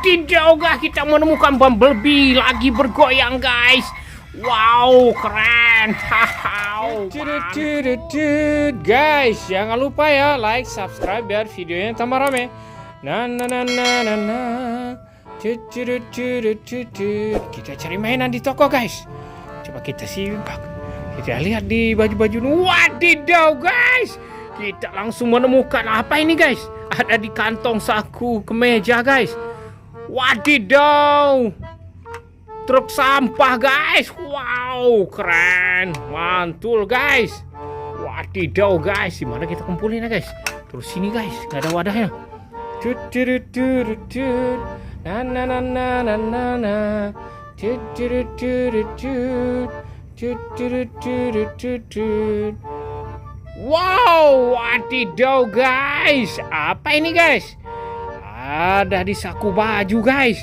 Wadidaw guys, kita menemukan Bumblebee lagi bergoyang guys. Wow, keren. Guys, jangan lupa ya like, subscribe biar videonya tambah rame. Kita cari mainan di toko guys. Coba kita simak. Kita lihat di baju-baju. Wadidaw guys, kita langsung menemukan apa ini guys? Ada di kantong saku kemeja guys. Wadidaw, truk sampah guys. Wow, keren, mantul guys. Wadidaw guys, dimana kita kumpulin ya guys? Terus sini guys, nggak ada wadahnya. Wow, wadidaw guys, apa ini guys? Ada di saku baju guys.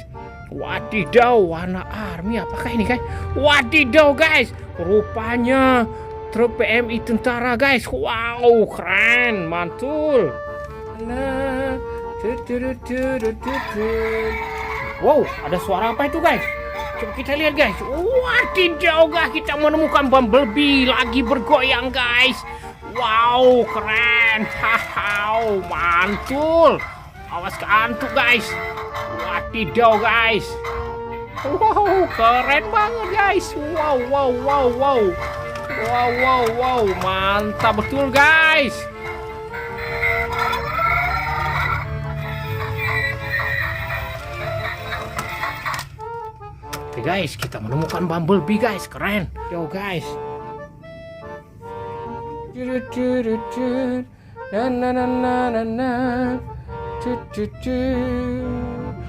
Wadidaw, warna army, apakah ini guys? Wadidaw guys, rupanya truk PMI tentara guys. Wow, keren, mantul. Wow, ada suara apa itu guys? Coba kita lihat guys. Wadidaw guys, kita menemukan Bumblebee lagi bergoyang guys. Wow, keren. Mantul. Awas keantuk guys. Wadidaw guys. Wow, keren banget guys. Wow. Mantap betul guys. Oke guys, kita menemukan Bumblebee guys. Keren. Yo guys.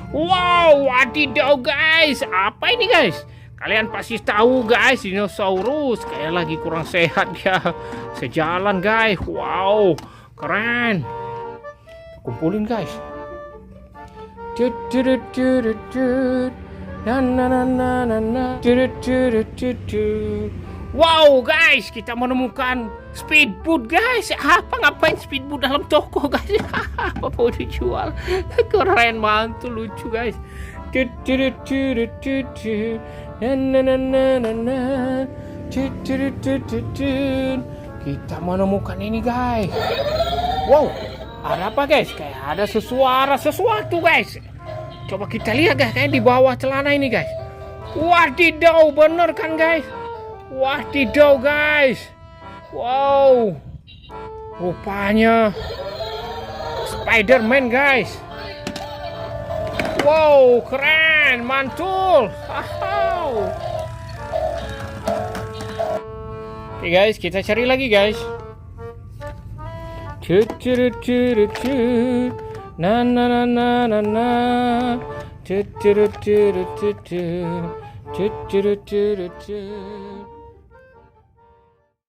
Wow, wadidaw guys, apa ini guys? Kalian pasti tahu guys, dinosaurus kayak lagi kurang sehat ya, sejalan guys. Wow, keren. Kumpulin guys. Wow guys, kita menemukan speedboat guys. Ngapain speedboat dalam toko guys? Apa mau dijual? Keren, mantul, lucu guys. Kita menemukan ini guys. Wow, ada apa guys? Kayak ada sesuatu guys. Coba kita lihat guys, kayak di bawah celana ini guys. Wadidaw, bener kan guys? Wadidaw guys. Wow, rupanya Spider-Man guys. Wow, keren, mantul. Oke guys, kita cari lagi guys. Na